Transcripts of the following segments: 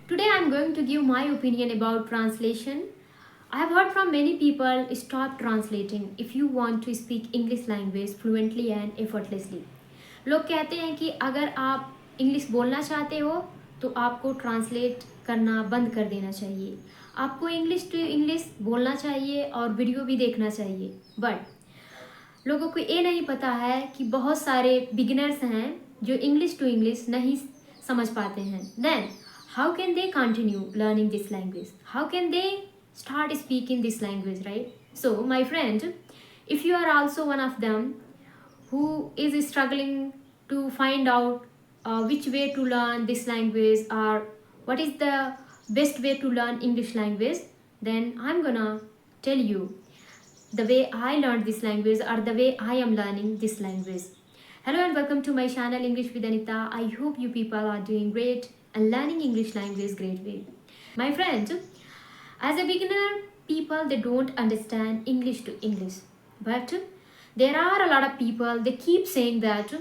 Today I'm going to give my opinion about translation. I have heard from many people stop translating if you want to speak English language fluently and effortlessly. लोग कहते हैं कि अगर आप English बोलना चाहते हो तो आपको ट्रांसलेट करना बंद कर देना चाहिए. आपको इंग्लिश टू इंग्लिश बोलना चाहिए और वीडियो भी देखना चाहिए. बट लोगों को ये नहीं पता है कि बहुत सारे बिगिनर्स हैं जो इंग्लिश टू इंग्लिश नहीं समझ पाते हैं. Then how can they continue learning this language? How can they start speaking this language, right? So my friend, if you are also one of them who is struggling to find out which way to learn this language or what is the best way to learn English language, then I'm gonna tell you the way I learned this language or the way I am learning this language. Hello and welcome to my channel English with Anita. I hope you people are doing great and learning English language great way. My friends, as a beginner, people they don't understand English to English. But there are a lot of people they keep saying that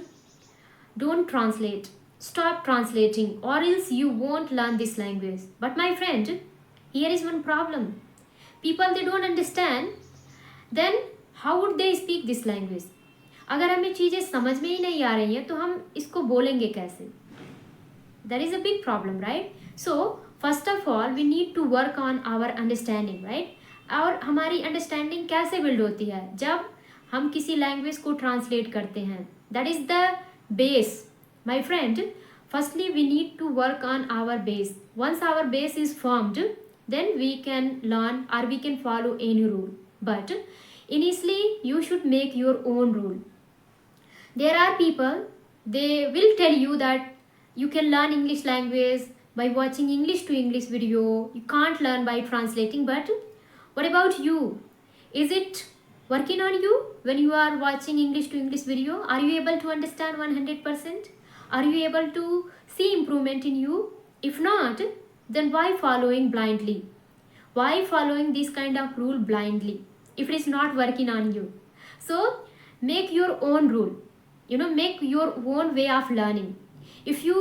don't translate, stop translating or else you won't learn this language. But my friend, here is one problem. People they don't understand, then how would they speak this language? अगर हमें चीज़ें समझ में ही नहीं आ रही हैं तो हम इसको बोलेंगे कैसे? That is a big problem, right? So first of all we need to work on our understanding, right? और हमारी अंडरस्टैंडिंग कैसे बिल्ड होती है? जब हम किसी लैंग्वेज को ट्रांसलेट करते हैं. That is the base. My friend, firstly we need to work on our base. Once our base is formed, then we can learn or we can follow any rule. But initially you should make your own rule. There are people they will tell you that you can learn English language by watching English to English video. You can't learn by translating. But what about you? Is it working on you when you are watching English to English video? Are you able to understand 100%? Are you able to see improvement in you? If not, then why following blindly? Why following this kind of rule blindly if it is not working on you? So make your own rule. Make your own way of learning. If you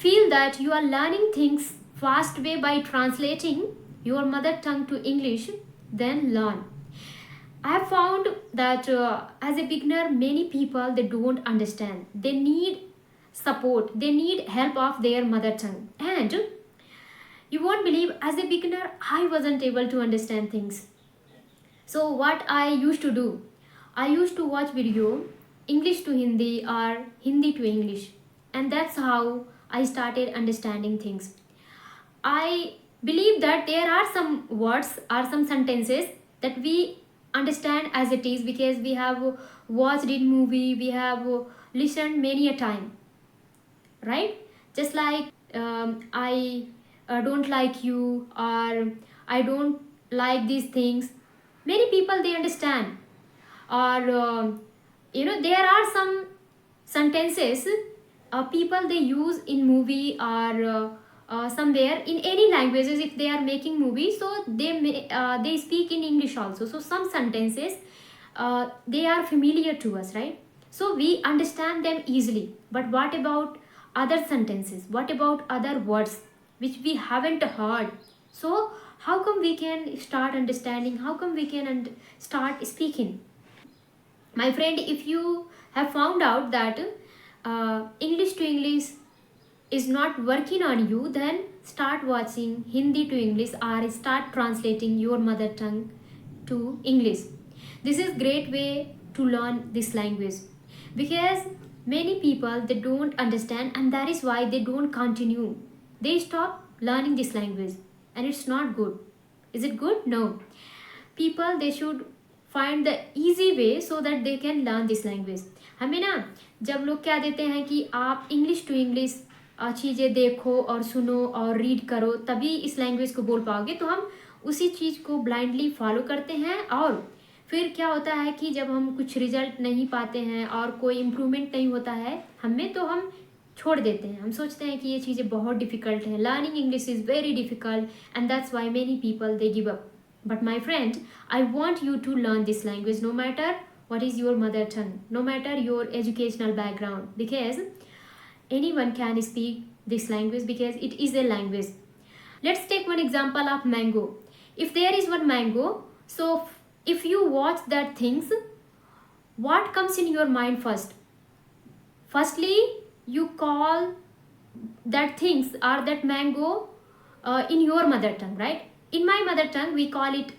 feel that you are learning things fast way by translating your mother tongue to English, then learn. I have found that as a beginner, many people they don't understand. They need support. They need help of their mother tongue. And you won't believe, as a beginner, I wasn't able to understand things. So what I used to do, I used to watch video English to Hindi or Hindi to English, and that's how I started understanding things. I believe that there are some words or some sentences that we understand as it is because we have watched it movie, we have listened many a time, right? Just like I don't like you or I don't like these things. Many people they understand. Or there are some sentences people they use in movie or somewhere in any languages. If they are making movies, so they speak in English also. So some sentences they are familiar to us, right? So we understand them easily. But what about other sentences? What about other words which we haven't heard? So how come we can start understanding? How come we can start speaking? My friend, if you have found out that English to English is not working on you, then start watching Hindi to English or start translating your mother tongue to English. This is great way to learn this language because many people they don't understand, and that is why they don't continue. They stop learning this language, and it's not good. Is it good? No. People they should find the easy way so that they can learn this language. हमें ना जब लोग क्या देते हैं कि आप English to English चीज़ें देखो और सुनो और रीड करो तभी इस लैंग्वेज को बोल पाओगे, तो हम उसी चीज़ को ब्लाइंडली फॉलो करते हैं. और फिर क्या होता है कि जब हम कुछ रिजल्ट नहीं पाते हैं और कोई इम्प्रूवमेंट नहीं होता है हमें, तो हम छोड़ देते हैं. हम सोचते हैं कि ये चीज़ें बहुत डिफ़िकल्ट है. Learning English is very difficult and that's why many people they give up. But my friend, I want you to learn this language no matter what is your mother tongue, no matter your educational background, because anyone can speak this language because it is a language. Let's take one example of mango. If there is one mango, so if you watch that things, what comes in your mind first? Firstly, you call that things or that mango in your mother tongue, right? In my mother tongue we call it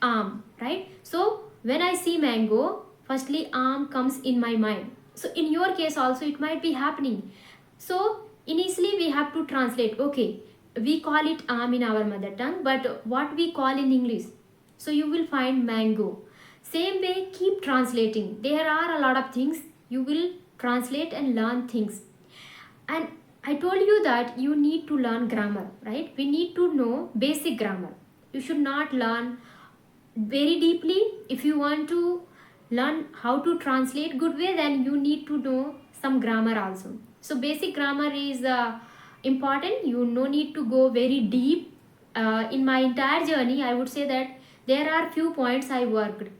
right? So when I see mango, firstly comes in my mind. So in your case also it might be happening. So initially we have to translate. Okay, we call it in our mother tongue, but what we call in English? So you will find mango. Same way, keep translating. There are a lot of things you will translate and learn things. And I told you that you need to learn grammar, right? We need to know basic grammar. You should not learn very deeply. If you want to learn how to translate good way, then you need to know some grammar also. So basic grammar is important. You no need to go very deep. In my entire journey, I would say that there are few points I worked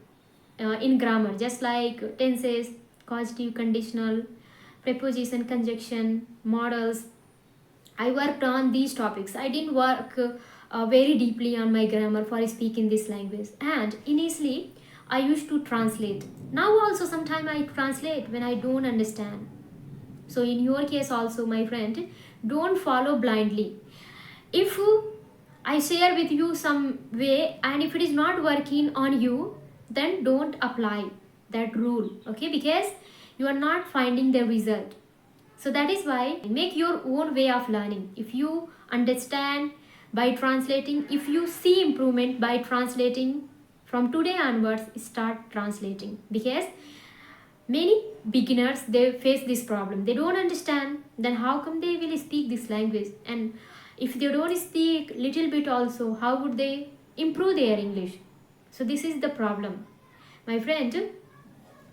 in grammar, just like tenses, causative, conditional, preposition, conjunction, models. I worked on these topics. I didn't work very deeply on my grammar for speaking this language. And initially, I used to translate. Now also sometimes I translate when I don't understand. So in your case also, my friend, don't follow blindly. If I share with you some way and if it is not working on you, then don't apply that rule, okay? Because you are not finding the result. So that is why make your own way of learning. If you understand by translating, if you see improvement by translating, from today onwards start translating. Because many beginners, they face this problem. They don't understand, then how come they will speak this language? And if they don't speak little bit also, how would they improve their English? So this is the problem, my friend.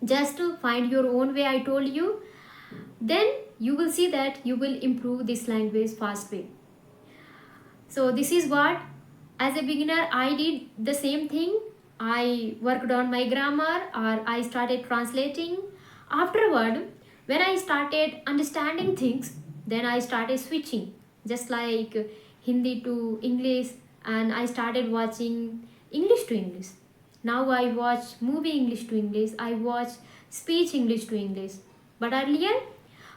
Just to find your own way, I told you, then you will see that you will improve this language fast way. So this is what, as a beginner, I did the same thing. I worked on my grammar, or I started translating. Afterward, when I started understanding things, then I started switching, just like Hindi to English, and I started watching English to English. Now I watch movie English to English, I watch speech English to English. But earlier,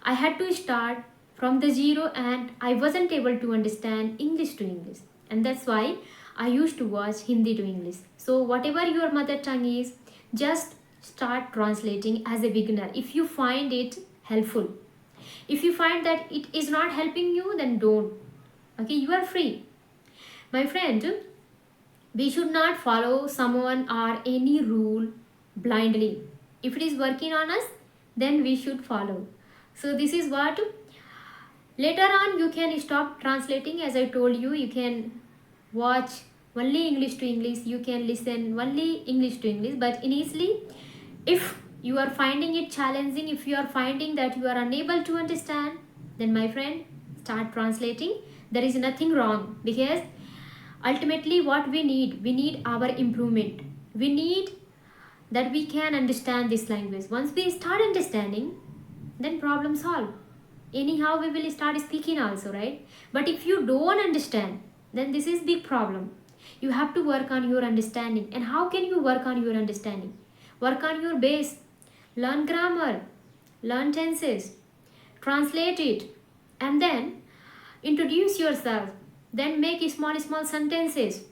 I had to start from the zero and I wasn't able to understand English to English. And that's why I used to watch Hindi to English. So whatever your mother tongue is, just start translating as a beginner if you find it helpful. If you find that it is not helping you, then don't. Okay, you are free. My friend, we should not follow someone or any rule blindly. If it is working on us, then we should follow. So this is what, later on you can stop translating. As I told you, you can watch only English to English, you can listen only English to English. But initially, if you are finding it challenging, if you are finding that you are unable to understand, then my friend, start translating. There is nothing wrong, because ultimately what we need our improvement. We need that we can understand this language. Once we start understanding, then problem solved. Anyhow we will start speaking also, right? But if you don't understand, then this is big problem. You have to work on your understanding. And how can you work on your understanding? Work on your base. Learn grammar, learn tenses, translate it, and then introduce yourself. Then make small sentences.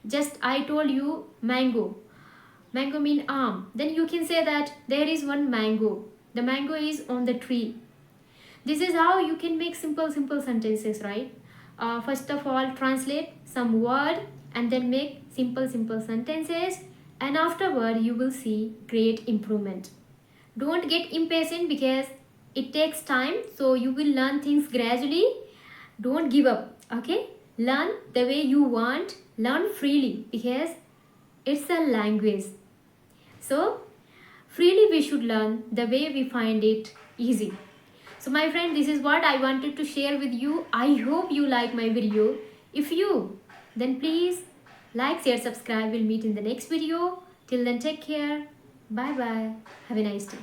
Just I told you mango. Mango mean Then you can say that there is one mango. The mango is on the tree. This is how you can make simple sentences, right? First of all, translate some word and then make simple sentences, and afterward you will see great improvement. Don't get impatient, because it takes time, so you will learn things gradually. Don't give up, okay? Learn the way you want, learn freely, because it's a language. So freely we should learn the way we find it easy. So my friend, this is what I wanted to share with you. I hope you like my video. If you, then please like, share, subscribe. We'll meet in the next video. Till then, take care. Bye bye. Have a nice day.